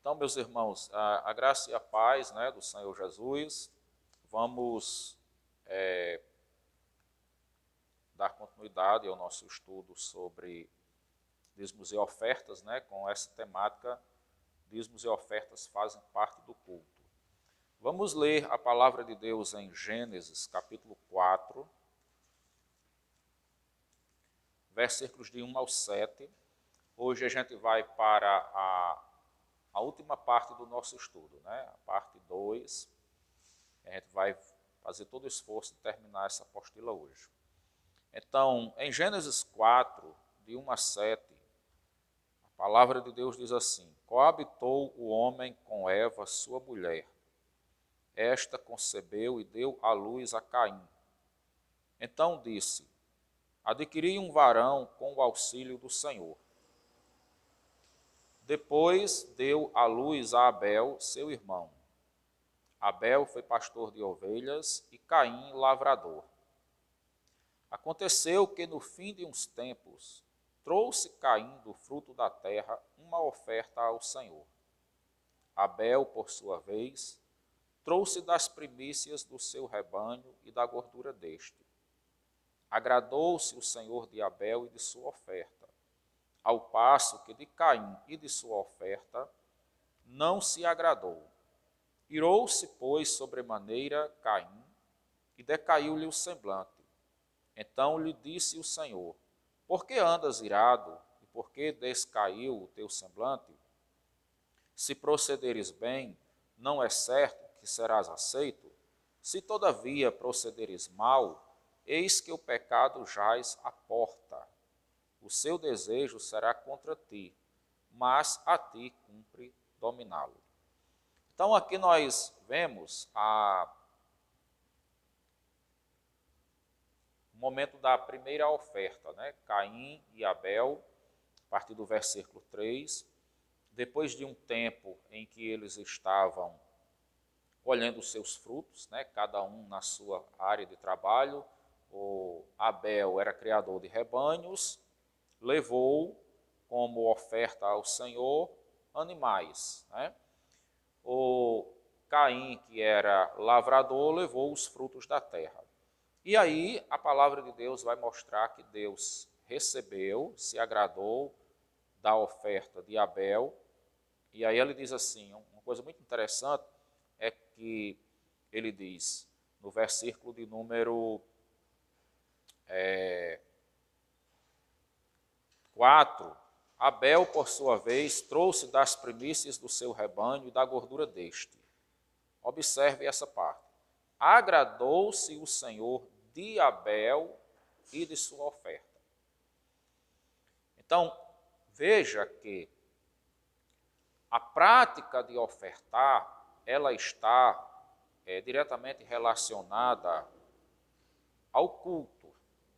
Então, meus irmãos, a graça e a paz, né, do Senhor Jesus, vamos dar continuidade ao nosso estudo sobre dízimos e ofertas, né, com essa temática, dízimos e ofertas fazem parte do culto. Vamos ler a palavra de Deus em Gênesis, capítulo 4, versículos de 1 ao 7. Hoje a gente vai para a última parte do nosso estudo, né? A parte 2. A gente vai fazer todo o esforço de terminar essa apostila hoje. Então, em Gênesis 4, de 1 a 7, a palavra de Deus diz assim: Coabitou o homem com Eva, sua mulher. Esta concebeu e deu à luz a Caim. Então disse: Adquiri um varão com o auxílio do Senhor. Depois deu à luz a Abel, seu irmão. Abel foi pastor de ovelhas e Caim lavrador. Aconteceu que no fim de uns tempos trouxe Caim do fruto da terra uma oferta ao Senhor. Abel, por sua vez, trouxe das primícias do seu rebanho e da gordura deste. Agradou-se o Senhor de Abel e de sua oferta, ao passo que de Caim e de sua oferta não se agradou. Irou-se, pois, sobremaneira Caim, e decaiu-lhe o semblante. Então lhe disse o Senhor: Por que andas irado, e por que descaiu o teu semblante? Se procederes bem, não é certo que serás aceito? Se todavia procederes mal, eis que o pecado jaz à porta. O seu desejo será contra ti, mas a ti cumpre dominá-lo. Então aqui nós vemos o momento da primeira oferta, né? Caim e Abel, a partir do versículo 3. Depois de um tempo em que eles estavam colhendo os seus frutos, né? Cada um na sua área de trabalho, o Abel era criador de rebanhos, levou como oferta ao Senhor animais, né? O Caim, que era lavrador, levou os frutos da terra. E aí a palavra de Deus vai mostrar que Deus recebeu, se agradou da oferta de Abel. E aí ele diz assim, uma coisa muito interessante é que ele diz no versículo de número 4, Abel, por sua vez, trouxe das primícias do seu rebanho e da gordura deste. Observe essa parte. Agradou-se o Senhor de Abel e de sua oferta. Então, veja que a prática de ofertar, ela está diretamente relacionada ao culto,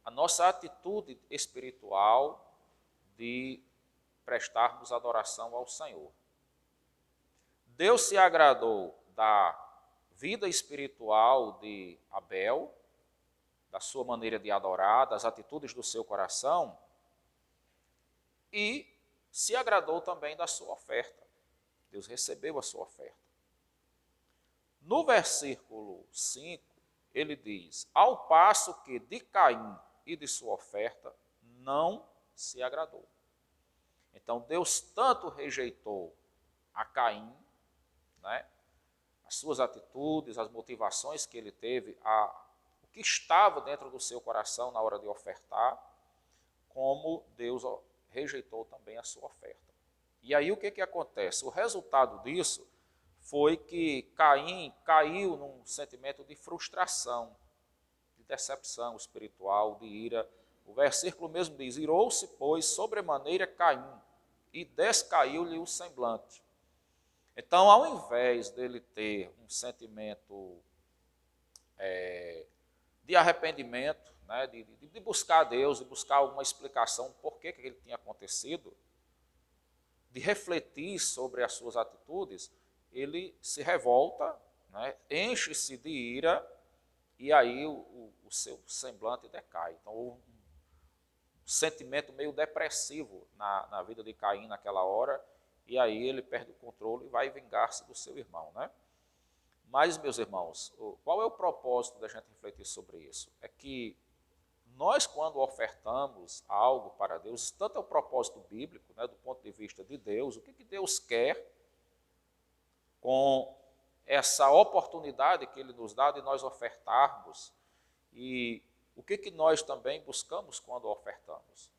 a nossa atitude espiritual de prestarmos adoração ao Senhor. Deus se agradou da vida espiritual de Abel, da sua maneira de adorar, das atitudes do seu coração, e se agradou também da sua oferta. Deus recebeu a sua oferta. No versículo 5, ele diz: Ao passo que de Caim e de sua oferta não se agradou. Então Deus tanto rejeitou a Caim, né, as suas atitudes, as motivações que ele teve, o que estava dentro do seu coração na hora de ofertar, como Deus rejeitou também a sua oferta. E aí o que acontece? O resultado disso foi que Caim caiu num sentimento de frustração, de decepção espiritual, de ira. O versículo mesmo diz: Irou-se, pois, sobremaneira Caim, e descaiu-lhe o semblante. Então, ao invés dele ter um sentimento de arrependimento, né, de buscar a Deus, de buscar alguma explicação do porquê que ele tinha acontecido, de refletir sobre as suas atitudes, ele se revolta, né, enche-se de ira, e aí o seu semblante decai. Então, houve um sentimento meio depressivo na vida de Caim naquela hora, e aí ele perde o controle e vai vingar-se do seu irmão, né? Mas, meus irmãos, qual é o propósito da gente refletir sobre isso? É que nós, quando ofertamos algo para Deus, tanto é o propósito bíblico, né, do ponto de vista de Deus, o que Deus quer com essa oportunidade que Ele nos dá de nós ofertarmos, e o que nós também buscamos quando ofertamos?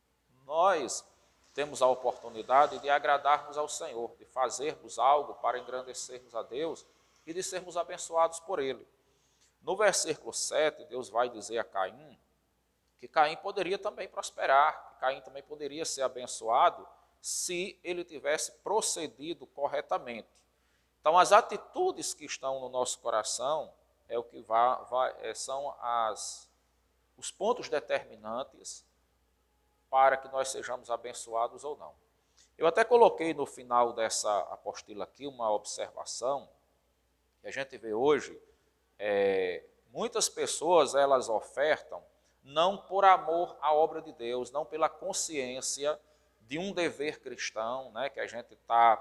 Nós temos a oportunidade de agradarmos ao Senhor, de fazermos algo para engrandecermos a Deus e de sermos abençoados por Ele. No versículo 7, Deus vai dizer a Caim que Caim poderia também prosperar, que Caim também poderia ser abençoado se ele tivesse procedido corretamente. Então, as atitudes que estão no nosso coração é o que são os pontos determinantes para que nós sejamos abençoados ou não. Eu até coloquei no final dessa apostila aqui uma observação que a gente vê hoje. Muitas pessoas, elas ofertam não por amor à obra de Deus, não pela consciência de um dever cristão, né, que a gente está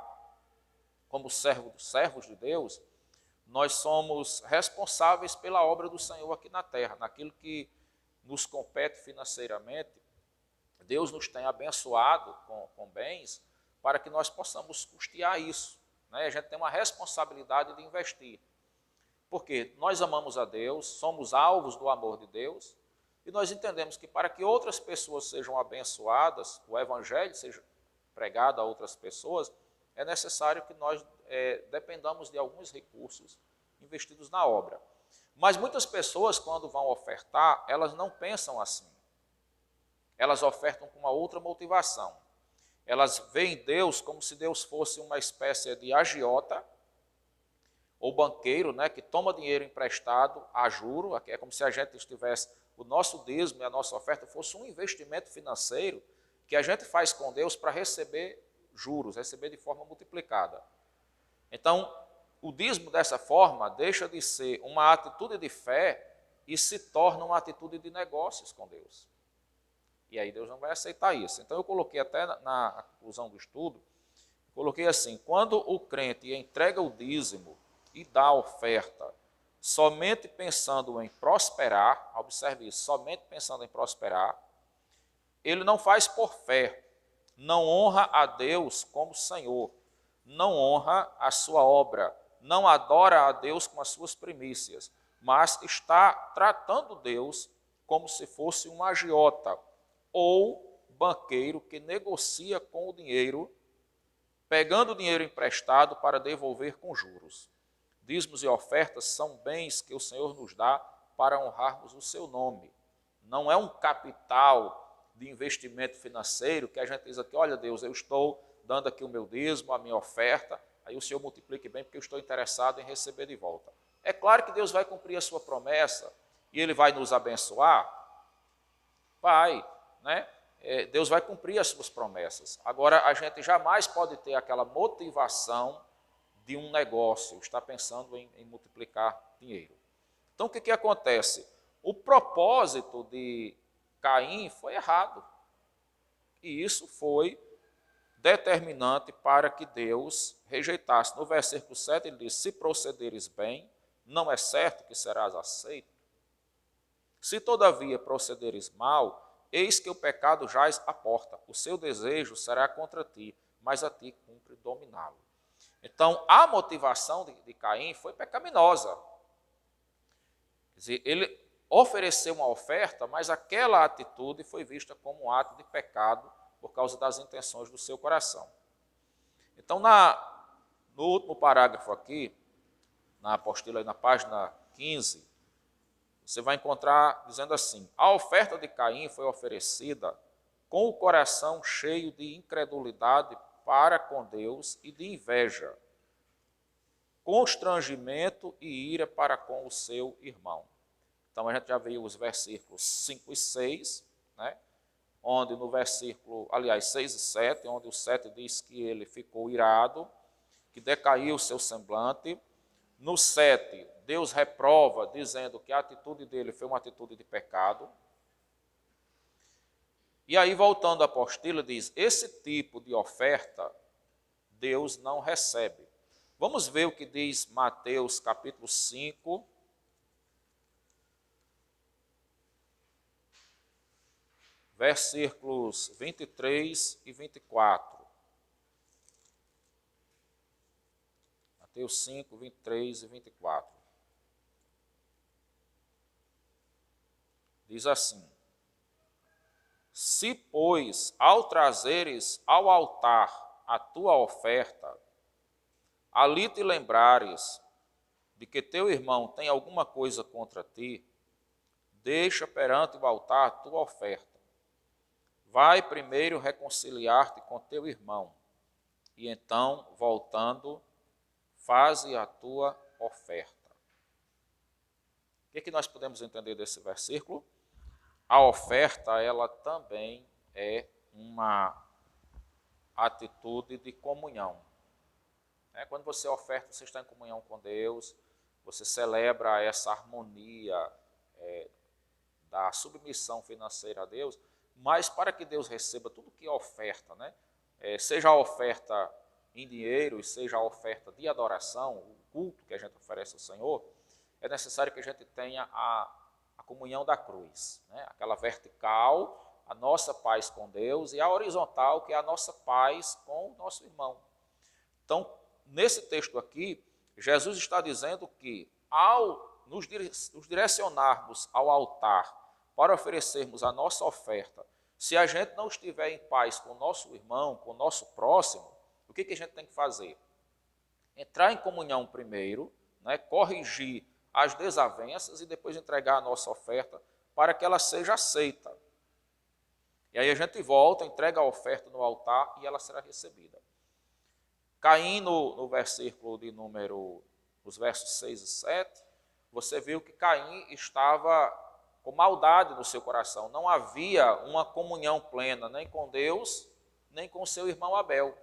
como servos de Deus. Nós somos responsáveis pela obra do Senhor aqui na terra, naquilo que nos compete financeiramente. Deus nos tem abençoado com bens para que nós possamos custear isso, né? A gente tem uma responsabilidade de investir, porque nós amamos a Deus, somos alvos do amor de Deus, e nós entendemos que para que outras pessoas sejam abençoadas, o Evangelho seja pregado a outras pessoas, é necessário que nós dependamos de alguns recursos investidos na obra. Mas muitas pessoas, quando vão ofertar, elas não pensam assim. Elas ofertam com uma outra motivação. Elas veem Deus como se Deus fosse uma espécie de agiota ou banqueiro, né, que toma dinheiro emprestado a juro. É como se a gente estivesse, o nosso dízimo e a nossa oferta fosse um investimento financeiro que a gente faz com Deus para receber juros, receber de forma multiplicada. Então, o dízimo dessa forma deixa de ser uma atitude de fé e se torna uma atitude de negócios com Deus. E aí Deus não vai aceitar isso. Então eu coloquei até na conclusão do estudo, coloquei assim: quando o crente entrega o dízimo e dá a oferta somente pensando em prosperar, observe isso, somente pensando em prosperar, ele não faz por fé, não honra a Deus como Senhor, não honra a sua obra, não adora a Deus com as suas primícias, mas está tratando Deus como se fosse um agiota ou banqueiro que negocia com o dinheiro, pegando o dinheiro emprestado para devolver com juros. Dízimos e ofertas são bens que o Senhor nos dá para honrarmos o seu nome. Não é um capital de investimento financeiro que a gente diz aqui: olha Deus, eu estou dando aqui o meu dízimo, a minha oferta, aí o Senhor multiplique bem porque eu estou interessado em receber de volta. É claro que Deus vai cumprir a sua promessa e Ele vai nos abençoar. Vai, né? Deus vai cumprir as suas promessas. Agora, a gente jamais pode ter aquela motivação de um negócio, está pensando em multiplicar dinheiro. Então, o que acontece? O propósito de Caim foi errado. E isso foi determinante para que Deus rejeitasse. No versículo 7 ele diz: se procederes bem, não é certo que serás aceito. Se todavia procederes mal, eis que o pecado jaz à porta. O seu desejo será contra ti, mas a ti cumpre dominá-lo. Então, a motivação de Caim foi pecaminosa. Quer dizer, ele ofereceu uma oferta, mas aquela atitude foi vista como um ato de pecado por causa das intenções do seu coração. Então, no último parágrafo aqui, na apostila, na página 15, você vai encontrar dizendo assim: a oferta de Caim foi oferecida com o coração cheio de incredulidade para com Deus e de inveja, constrangimento e ira para com o seu irmão. Então a gente já viu os versículos 5 e 6, né? Onde no versículo, aliás, 6 e 7, onde o 7 diz que ele ficou irado, que decaiu o seu semblante. No 7, Deus reprova, dizendo que a atitude dele foi uma atitude de pecado. E aí, voltando à apostila, diz: esse tipo de oferta Deus não recebe. Vamos ver o que diz Mateus capítulo 5, versículos 23 e 24. Mateus 5, 23 e 24. Diz assim: Se, pois, ao trazeres ao altar a tua oferta, ali te lembrares de que teu irmão tem alguma coisa contra ti, deixa perante o altar a tua oferta. Vai primeiro reconciliar-te com teu irmão, e então, voltando, faze a tua oferta. O que nós podemos entender desse versículo? A oferta, ela também é uma atitude de comunhão. Quando você oferta, você está em comunhão com Deus, você celebra essa harmonia da submissão financeira a Deus, mas para que Deus receba tudo que é oferta, seja a oferta em dinheiro e seja a oferta de adoração, o culto que a gente oferece ao Senhor, é necessário que a gente tenha a comunhão da cruz, aquela vertical, a nossa paz com Deus, e a horizontal, que é a nossa paz com o nosso irmão. Então, nesse texto aqui, Jesus está dizendo que ao nos direcionarmos ao altar para oferecermos a nossa oferta, se a gente não estiver em paz com o nosso irmão, com o nosso próximo, o que a gente tem que fazer? Entrar em comunhão primeiro, corrigir as desavenças e depois entregar a nossa oferta para que ela seja aceita. E aí a gente volta, entrega a oferta no altar e ela será recebida. Caim, no versículo de número, os versos 6 e 7, você viu que Caim estava com maldade no seu coração. Não havia uma comunhão plena, nem com Deus, nem com seu irmão Abel.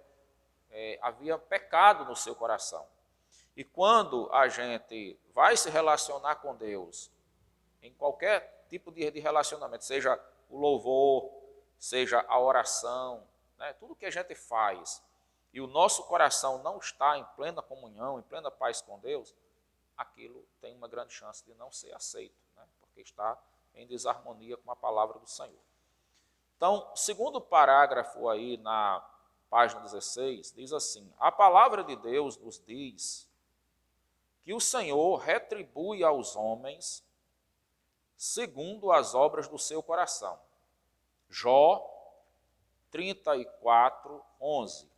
Havia pecado no seu coração. E quando a gente vai se relacionar com Deus, em qualquer tipo de relacionamento, seja o louvor, seja a oração, tudo que a gente faz, e o nosso coração não está em plena comunhão, em plena paz com Deus, aquilo tem uma grande chance de não ser aceito, porque está em desarmonia com a palavra do Senhor. Então, segundo parágrafo aí na página 16, diz assim: a palavra de Deus nos diz que o Senhor retribui aos homens segundo as obras do seu coração. Jó 34, 11.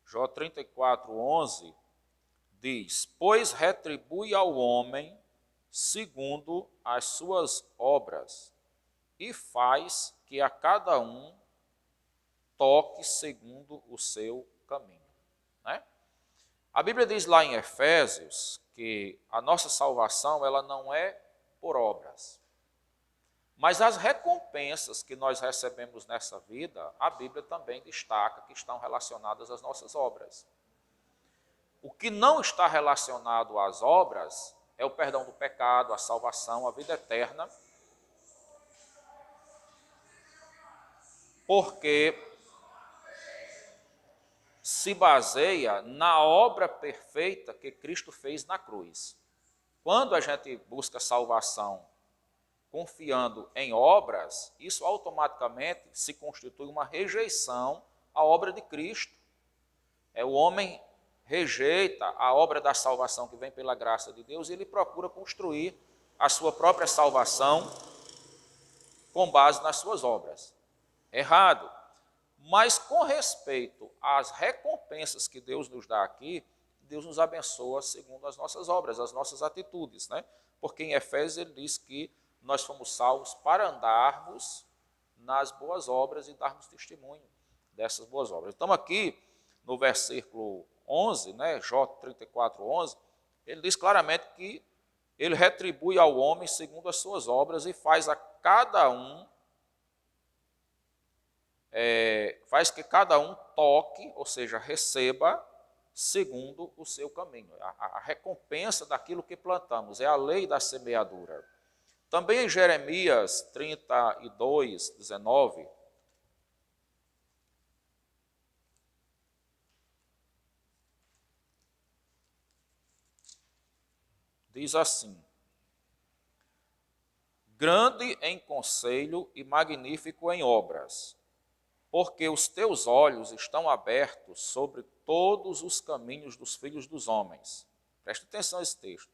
Jó 34, 11 diz: pois retribui ao homem segundo as suas obras, e faz que a cada um toque segundo o seu caminho. A Bíblia diz lá em Efésios que a nossa salvação ela não é por obras. Mas as recompensas que nós recebemos nessa vida, a Bíblia também destaca que estão relacionadas às nossas obras. O que não está relacionado às obras é o perdão do pecado, a salvação, a vida eterna, porque se baseia na obra perfeita que Cristo fez na cruz. Quando a gente busca salvação confiando em obras, isso automaticamente se constitui uma rejeição à obra de Cristo. O homem rejeita a obra da salvação que vem pela graça de Deus e ele procura construir a sua própria salvação com base nas suas obras. Errado. Mas com respeito às recompensas que Deus nos dá aqui, Deus nos abençoa segundo as nossas obras, as nossas atitudes, Porque em Efésios ele diz que nós fomos salvos para andarmos nas boas obras e darmos testemunho dessas boas obras. Então aqui, no versículo 11, Jó 34, 11, ele diz claramente que ele retribui ao homem segundo as suas obras e faz a cada um, faz que cada um toque, ou seja, receba, segundo o seu caminho. A recompensa daquilo que plantamos, é a lei da semeadura. Também em Jeremias 32, 19, diz assim: grande em conselho e magnífico em obras, porque os teus olhos estão abertos sobre todos os caminhos dos filhos dos homens. Preste atenção a esse texto.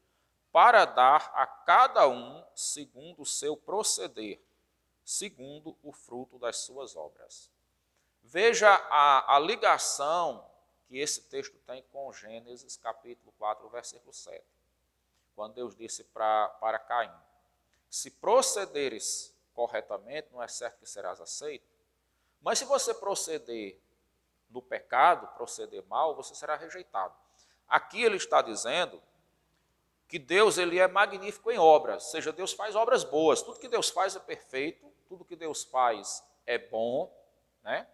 Para dar a cada um segundo o seu proceder, segundo o fruto das suas obras. Veja a ligação que esse texto tem com Gênesis capítulo 4, versículo 7. Quando Deus disse para Caim: se procederes corretamente, não é certo que serás aceito, mas se você proceder no pecado, proceder mal, você será rejeitado. Aqui ele está dizendo que Deus ele é magnífico em obras, ou seja, Deus faz obras boas, tudo que Deus faz é perfeito, tudo que Deus faz é bom, né?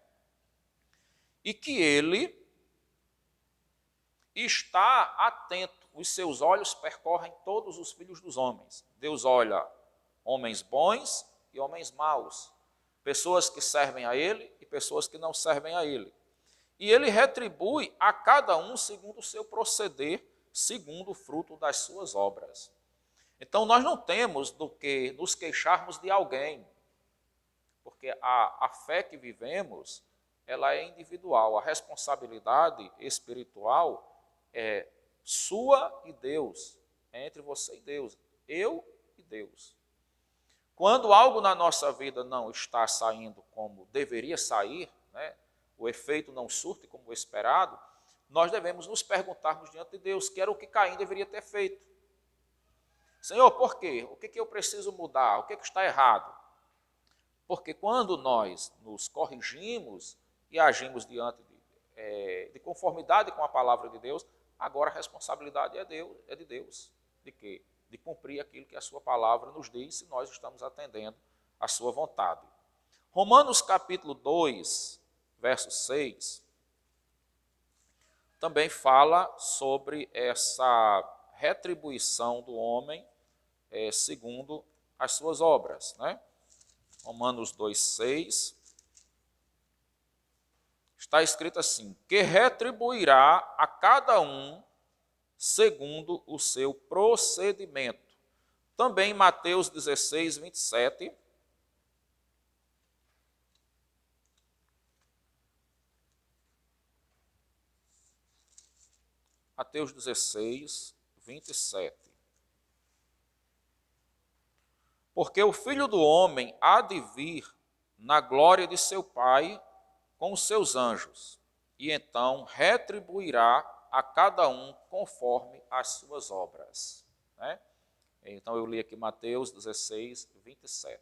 E que ele está atento, os seus olhos percorrem todos os filhos dos homens. Deus olha homens bons e homens maus, pessoas que servem a ele e pessoas que não servem a ele. E ele retribui a cada um segundo o seu proceder, segundo o fruto das suas obras. Então nós não temos do que nos queixarmos de alguém, porque a fé que vivemos, ela é individual, a responsabilidade espiritual é sua e Deus, é entre você e Deus, eu e Deus. Quando algo na nossa vida não está saindo como deveria sair, né, o efeito não surte como esperado, nós devemos nos perguntarmos diante de Deus, que era o que Caim deveria ter feito. Senhor, por quê? O que eu preciso mudar? O que está errado? Porque quando nós nos corrigimos e agimos diante de conformidade com a palavra de Deus, agora a responsabilidade é de Deus. De quê? De cumprir aquilo que a sua palavra nos diz, se nós estamos atendendo à sua vontade. Romanos capítulo 2, verso 6, também fala sobre essa retribuição do homem segundo as suas obras, né? Romanos 2, 6, está escrito assim: que retribuirá a cada um segundo o seu procedimento. Também Mateus 16, 27. Mateus 16, 27. Porque o Filho do Homem há de vir na glória de seu Pai com os seus anjos, e então retribuirá a cada um conforme as suas obras. Né? Então eu li aqui Mateus 16, 27.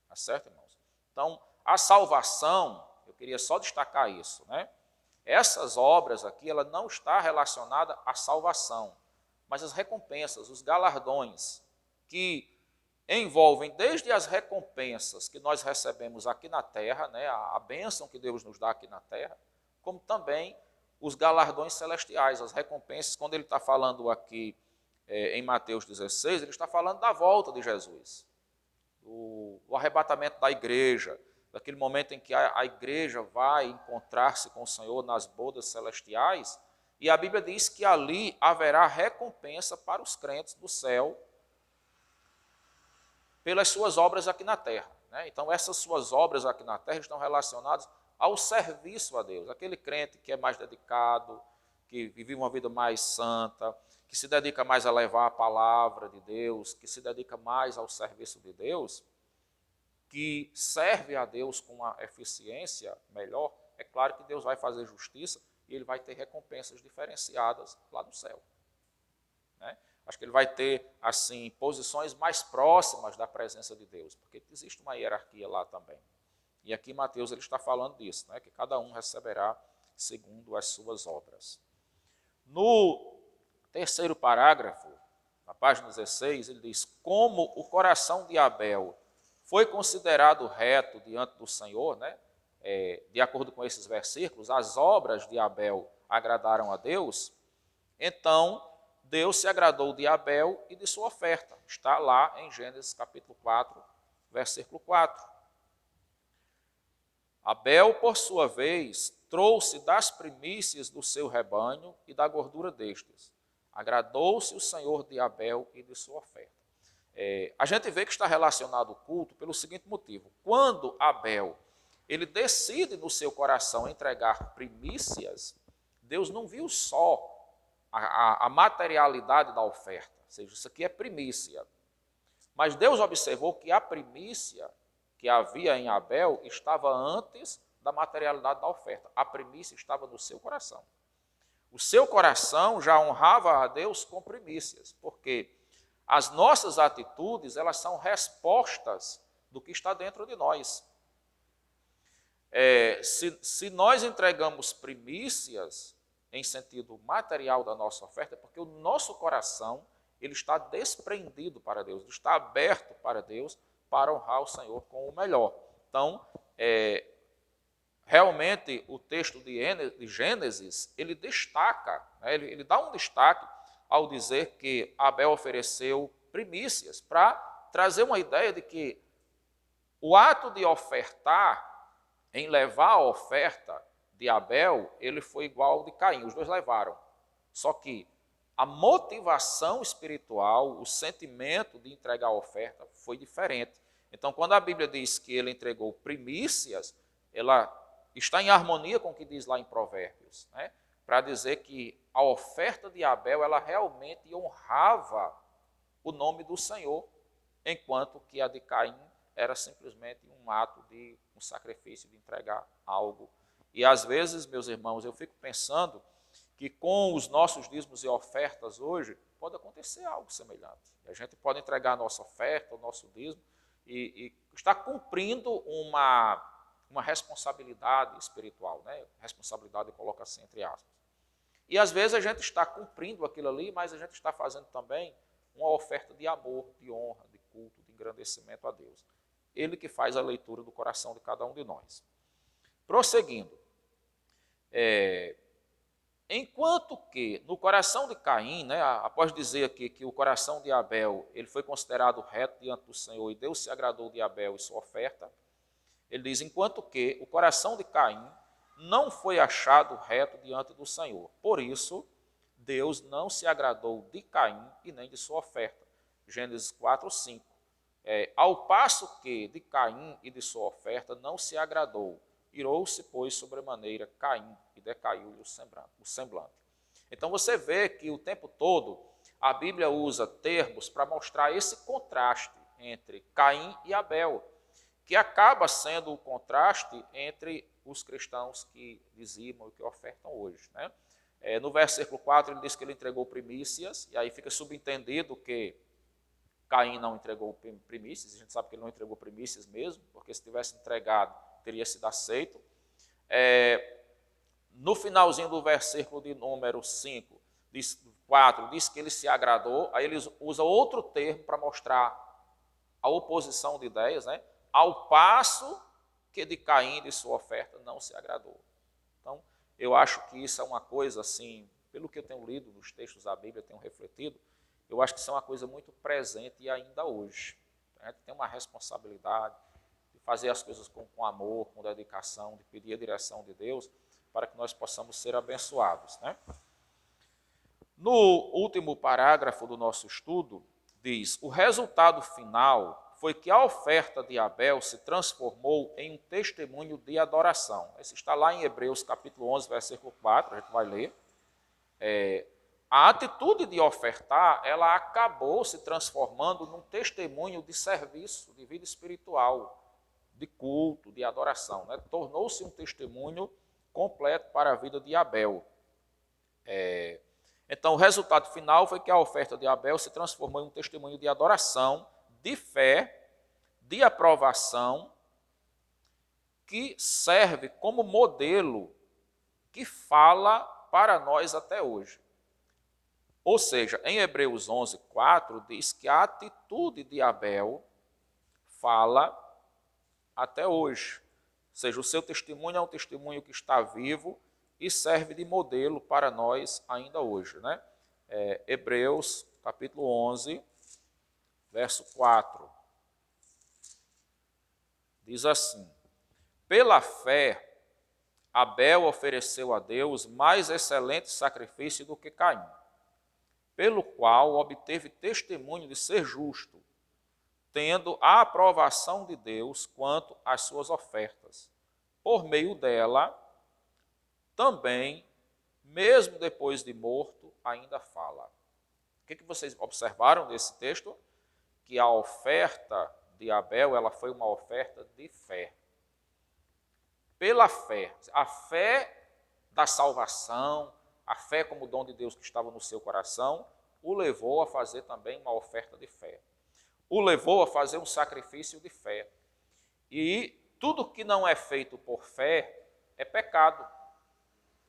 Tá certo, irmãos? Então, a salvação, eu queria só destacar isso, né? Essas obras aqui, ela não está relacionada à salvação, mas as recompensas, os galardões, que envolvem desde as recompensas que nós recebemos aqui na terra, né, a bênção que Deus nos dá aqui na terra, como também os galardões celestiais, as recompensas. Quando ele está falando aqui em Mateus 16, ele está falando da volta de Jesus, do arrebatamento da igreja, daquele momento em que a igreja vai encontrar-se com o Senhor nas bodas celestiais, e a Bíblia diz que ali haverá recompensa para os crentes do céu pelas suas obras aqui na terra. Né? Então, essas suas obras aqui na terra estão relacionadas ao serviço a Deus. Aquele crente que é mais dedicado, que vive uma vida mais santa, que se dedica mais a levar a palavra de Deus, que se dedica mais ao serviço de Deus, que serve a Deus com uma eficiência melhor, é claro que Deus vai fazer justiça e ele vai ter recompensas diferenciadas lá no céu. Né? Acho que ele vai ter, assim, posições mais próximas da presença de Deus, porque existe uma hierarquia lá também. E aqui Mateus ele está falando disso, né? Que cada um receberá segundo as suas obras. No terceiro parágrafo, na página 16, ele diz: como o coração de Abel foi considerado reto diante do Senhor, né? De acordo com esses versículos, as obras de Abel agradaram a Deus. Então, Deus se agradou de Abel e de sua oferta. Está lá em Gênesis capítulo 4, versículo 4. Abel, por sua vez, trouxe das primícias do seu rebanho e da gordura destes. Agradou-se o Senhor de Abel e de sua oferta. A gente vê que está relacionado o culto pelo seguinte motivo. Quando Abel ele decide no seu coração entregar primícias, Deus não viu só a materialidade da oferta, ou seja, isso aqui é primícia. Mas Deus observou que a primícia que havia em Abel estava antes da materialidade da oferta. A primícia estava no seu coração. O seu coração já honrava a Deus com primícias, porque as nossas atitudes, elas são respostas do que está dentro de nós. Se nós entregamos primícias em sentido material da nossa oferta, é porque o nosso coração ele está desprendido para Deus, ele está aberto para Deus, para honrar o Senhor com o melhor. Então, realmente, o texto de Gênesis, ele destaca, né, ele dá um destaque ao dizer que Abel ofereceu primícias, para trazer uma ideia de que o ato de ofertar, em levar a oferta de Abel, ele foi igual ao de Caim, os dois levaram. Só que a motivação espiritual, o sentimento de entregar a oferta foi diferente. Então, quando a Bíblia diz que ele entregou primícias, ela está em harmonia com o que diz lá em Provérbios, né? Para dizer que a oferta de Abel, ela realmente honrava o nome do Senhor, enquanto que a de Caim era simplesmente um ato de um sacrifício, de entregar algo. E às vezes, meus irmãos, eu fico pensando que com os nossos dízimos e ofertas hoje, pode acontecer algo semelhante. A gente pode entregar a nossa oferta, o nosso dízimo, e está cumprindo uma responsabilidade espiritual, né? Responsabilidade eu coloco assim entre aspas. E às vezes a gente está cumprindo aquilo ali, mas a gente está fazendo também uma oferta de amor, de honra, de culto, de engrandecimento a Deus. Ele que faz a leitura do coração de cada um de nós. Prosseguindo. Enquanto que no coração de Caim, né, após dizer aqui que o coração de Abel ele foi considerado reto diante do Senhor e Deus se agradou de Abel e sua oferta, ele diz, enquanto que o coração de Caim não foi achado reto diante do Senhor. Por isso, Deus não se agradou de Caim e nem de sua oferta. Gênesis 4, 5. Ao passo que de Caim e de sua oferta não se agradou, irou-se, pois, sobremaneira Caim e decaiu-lhe o semblante. Então você vê que o tempo todo a Bíblia usa termos para mostrar esse contraste entre Caim e Abel, que acaba sendo o contraste entre os cristãos que dizimam e que ofertam hoje, né? No versículo 4 ele diz que ele entregou primícias, e aí fica subentendido que Caim não entregou primícias, a gente sabe que ele não entregou primícias mesmo, porque se tivesse entregado, teria sido aceito. No finalzinho do versículo de número 5, 4, diz que ele se agradou, aí ele usa outro termo para mostrar a oposição de ideias, né? Ao passo que de Caim de sua oferta não se agradou. Então, eu acho que isso é uma coisa assim, pelo que eu tenho lido nos textos da Bíblia, tenho refletido, eu acho que isso é uma coisa muito presente e ainda hoje. A gente tem uma responsabilidade de fazer as coisas com amor, com dedicação, de pedir a direção de Deus, para que nós possamos ser abençoados, né? No último parágrafo do nosso estudo, diz, o resultado final foi que a oferta de Abel se transformou em um testemunho de adoração. Esse está lá em Hebreus capítulo 11, versículo 4, a gente vai ler. A atitude de ofertar, ela acabou se transformando num testemunho de serviço, de vida espiritual, de culto, de adoração, né? Tornou-se um testemunho completo para a vida de Abel. Então, o resultado final foi que a oferta de Abel se transformou em um testemunho de adoração, de fé, de aprovação, que serve como modelo que fala para nós até hoje. Ou seja, em Hebreus 11, 4, diz que a atitude de Abel fala até hoje. Ou seja, o seu testemunho é um testemunho que está vivo e serve de modelo para nós ainda hoje, né? Hebreus, capítulo 11, verso 4. Diz assim: pela fé, Abel ofereceu a Deus mais excelente sacrifício do que Caim, pelo qual obteve testemunho de ser justo, tendo a aprovação de Deus quanto às suas ofertas. Por meio dela, também, mesmo depois de morto, ainda fala. O que vocês observaram nesse texto? Que a oferta de Abel, ela foi uma oferta de fé. Pela fé, a fé da salvação, a fé como dom de Deus que estava no seu coração, o levou a fazer também uma oferta de fé. O levou a fazer um sacrifício de fé. E tudo que não é feito por fé é pecado.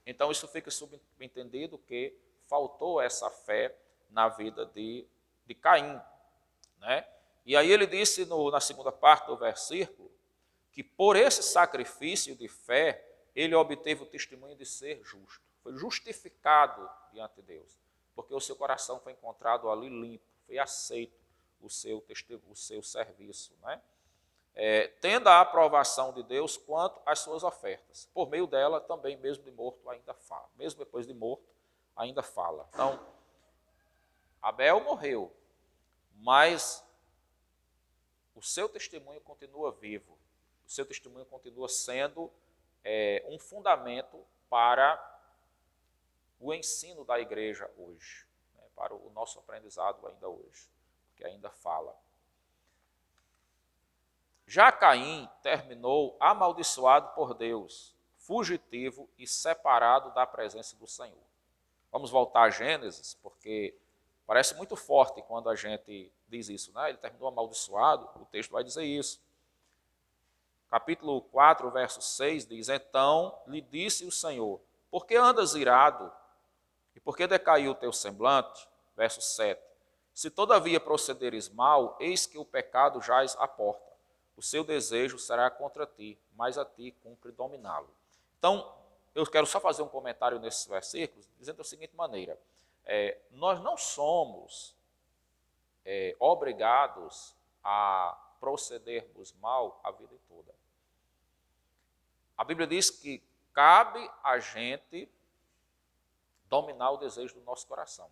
Então isso fica subentendido que faltou essa fé na vida de Caim, né? E aí ele disse na segunda parte do versículo que por esse sacrifício de fé ele obteve o testemunho de ser justo. Foi justificado diante de Deus, porque o seu coração foi encontrado ali limpo, foi aceito o seu serviço, né? Tendo a aprovação de Deus quanto às suas ofertas. Por meio dela, também, mesmo de morto, ainda fala. Mesmo depois de morto, ainda fala. Então, Abel morreu, mas o seu testemunho continua vivo. O seu testemunho continua sendo um fundamento para o ensino da igreja hoje, né, para o nosso aprendizado ainda hoje, que ainda fala. Já Caim terminou amaldiçoado por Deus, fugitivo e separado da presença do Senhor. Vamos voltar a Gênesis, porque parece muito forte quando a gente diz isso, né? Ele terminou amaldiçoado, o texto vai dizer isso. Capítulo 4, verso 6 diz: então lhe disse o Senhor, por que andas irado? E por que decaiu o teu semblante? Verso 7. Se todavia procederes mal, eis que o pecado jaz à porta. O seu desejo será contra ti, mas a ti cumpre dominá-lo. Então, eu quero só fazer um comentário nesses versículos, dizendo da seguinte maneira: nós não somos obrigados a procedermos mal a vida toda. A Bíblia diz que cabe a gente dominar o desejo do nosso coração.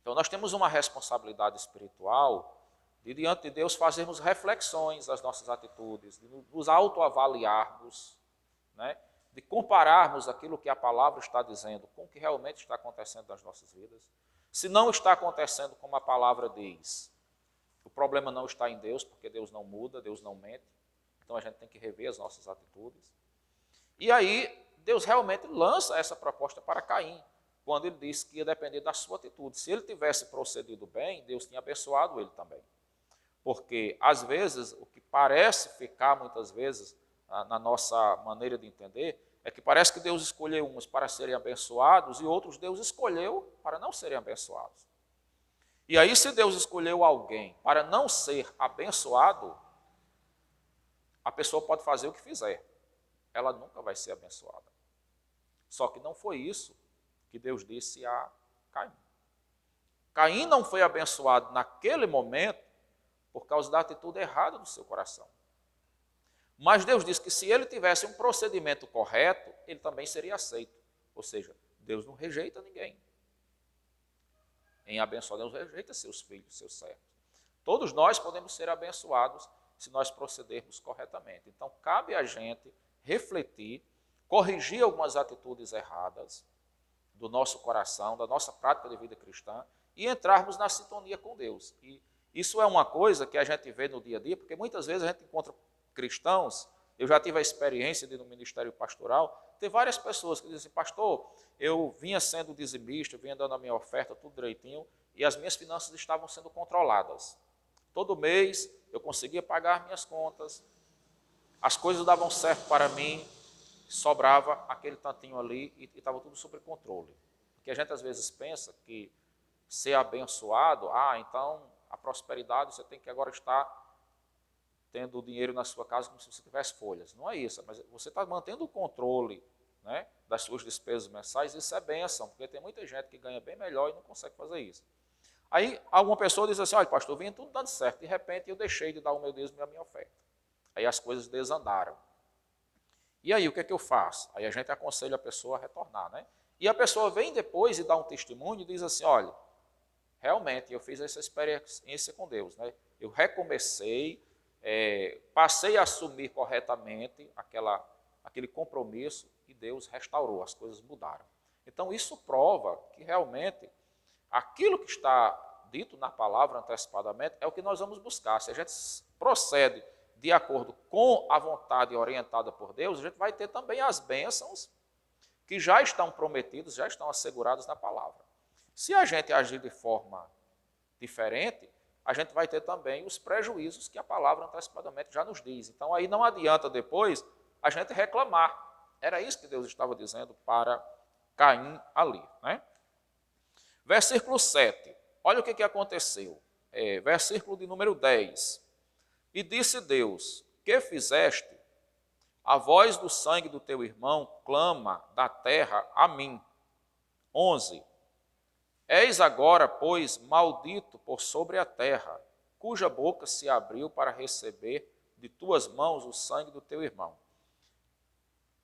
Então, nós temos uma responsabilidade espiritual de, diante de Deus, fazermos reflexões das nossas atitudes, de nos autoavaliarmos, né? De compararmos aquilo que a palavra está dizendo com o que realmente está acontecendo nas nossas vidas. Se não está acontecendo como a palavra diz, o problema não está em Deus, porque Deus não muda, Deus não mente. Então a gente tem que rever as nossas atitudes. E aí Deus realmente lança essa proposta para Caim, quando ele disse que ia depender da sua atitude. Se ele tivesse procedido bem, Deus tinha abençoado ele também. Porque, às vezes, o que parece ficar, muitas vezes, na nossa maneira de entender, é que parece que Deus escolheu uns para serem abençoados e outros Deus escolheu para não serem abençoados. E aí, se Deus escolheu alguém para não ser abençoado, a pessoa pode fazer o que fizer. Ela nunca vai ser abençoada. Só que não foi isso que Deus disse a Caim. Caim não foi abençoado naquele momento por causa da atitude errada do seu coração. Mas Deus disse que se ele tivesse um procedimento correto, ele também seria aceito. Ou seja, Deus não rejeita ninguém. Em abençoar, Deus rejeita seus filhos, seus servos. Todos nós podemos ser abençoados se nós procedermos corretamente. Então, cabe a gente refletir, corrigir algumas atitudes erradas do nosso coração, da nossa prática de vida cristã e entrarmos na sintonia com Deus. E isso é uma coisa que a gente vê no dia a dia, porque muitas vezes a gente encontra cristãos, eu já tive a experiência de no ministério pastoral, ter várias pessoas que dizem assim: pastor, eu vinha sendo dizimista, eu vinha dando a minha oferta, tudo direitinho, e as minhas finanças estavam sendo controladas. Todo mês eu conseguia pagar minhas contas, as coisas davam certo para mim, sobrava aquele tantinho ali e estava tudo sob controle. Porque a gente às vezes pensa que ser abençoado, então a prosperidade você tem que agora estar tendo o dinheiro na sua casa como se você tivesse folhas. Não é isso, mas você está mantendo o controle né, das suas despesas mensais, isso é bênção, porque tem muita gente que ganha bem melhor e não consegue fazer isso. Aí alguma pessoa diz assim, olha pastor, vinha tudo dando certo, de repente eu deixei de dar o meu dízimo e a minha oferta. Aí as coisas desandaram. E aí o que é que eu faço? Aí a gente aconselha a pessoa a retornar, né? E a pessoa vem depois e dá um testemunho e diz assim, olha, realmente eu fiz essa experiência com Deus, né? Eu recomecei, passei a assumir corretamente aquele compromisso e Deus restaurou, as coisas mudaram. Então isso prova que realmente aquilo que está dito na palavra antecipadamente é o que nós vamos buscar. Se a gente procede de acordo com a vontade orientada por Deus, a gente vai ter também as bênçãos que já estão prometidas, já estão asseguradas na palavra. Se a gente agir de forma diferente, a gente vai ter também os prejuízos que a palavra antecipadamente já nos diz. Então aí não adianta depois a gente reclamar. Era isso que Deus estava dizendo para Caim ali, né? Versículo 7. Olha o que aconteceu. Versículo de número 10. E disse Deus, que fizeste? A voz do sangue do teu irmão clama da terra a mim. 11. Eis agora, pois, maldito por sobre a terra, cuja boca se abriu para receber de tuas mãos o sangue do teu irmão.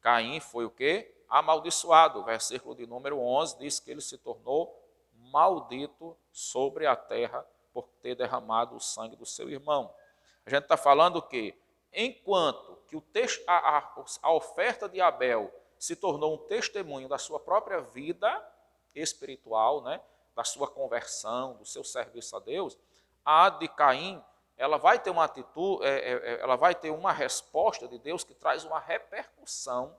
Caim foi o quê? Amaldiçoado. Versículo de número 11 diz que ele se tornou maldito sobre a terra por ter derramado o sangue do seu irmão. A gente está falando que, enquanto que a oferta de Abel se tornou um testemunho da sua própria vida espiritual, né, da sua conversão, do seu serviço a Deus, a de Caim, ela vai ter uma atitude, ela vai ter uma resposta de Deus que traz uma repercussão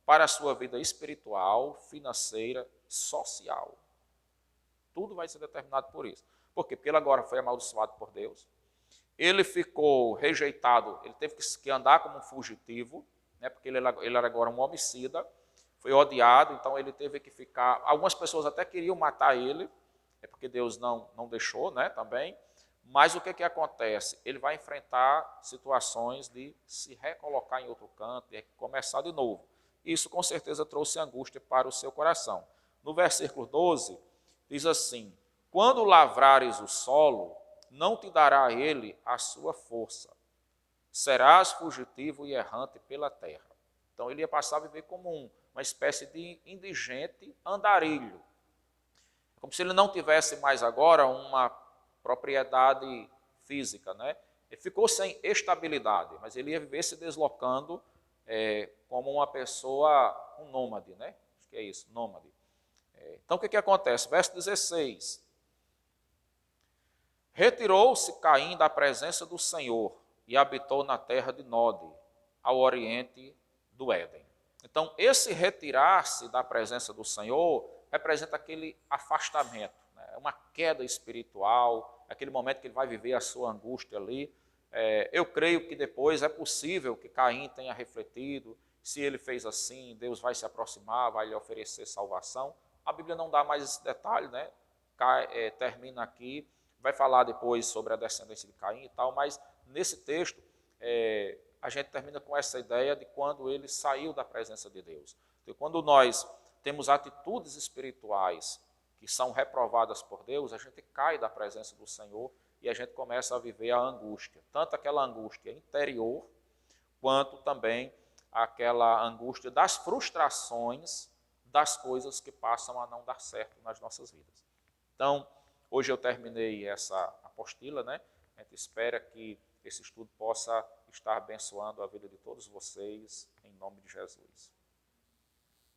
para a sua vida espiritual, financeira, social. Tudo vai ser determinado por isso. Por quê? Porque ele agora foi amaldiçoado por Deus. Ele ficou rejeitado, ele teve que andar como um fugitivo, né, porque ele era agora um homicida, foi odiado, então ele teve que ficar... Algumas pessoas até queriam matar ele, é porque Deus não deixou, né, também. Mas o que acontece? Ele vai enfrentar situações de se recolocar em outro canto, e começar de novo. Isso com certeza trouxe angústia para o seu coração. No versículo 12, diz assim, quando lavrares o solo, não te dará ele a sua força. Serás fugitivo e errante pela terra. Então ele ia passar a viver como uma espécie de indigente andarilho. Como se ele não tivesse mais agora uma propriedade física, né? Ele ficou sem estabilidade, mas ele ia viver se deslocando como uma pessoa, um nômade, né? Acho que é isso, nômade. Então o que acontece? Verso 16. Retirou-se Caim da presença do Senhor e habitou na terra de Nod, ao oriente do Éden. Então, esse retirar-se da presença do Senhor representa aquele afastamento, né? Uma queda espiritual, aquele momento que ele vai viver a sua angústia ali. Eu creio que depois é possível que Caim tenha refletido, se ele fez assim, Deus vai se aproximar, vai lhe oferecer salvação. A Bíblia não dá mais esse detalhe, né? Termina aqui, vai falar depois sobre a descendência de Caim e tal, mas nesse texto a gente termina com essa ideia de quando ele saiu da presença de Deus. Então, quando nós temos atitudes espirituais que são reprovadas por Deus, a gente cai da presença do Senhor e a gente começa a viver a angústia, tanto aquela angústia interior, quanto também aquela angústia das frustrações das coisas que passam a não dar certo nas nossas vidas. Então, hoje eu terminei essa apostila, né? A gente espera que esse estudo possa estar abençoando a vida de todos vocês, em nome de Jesus.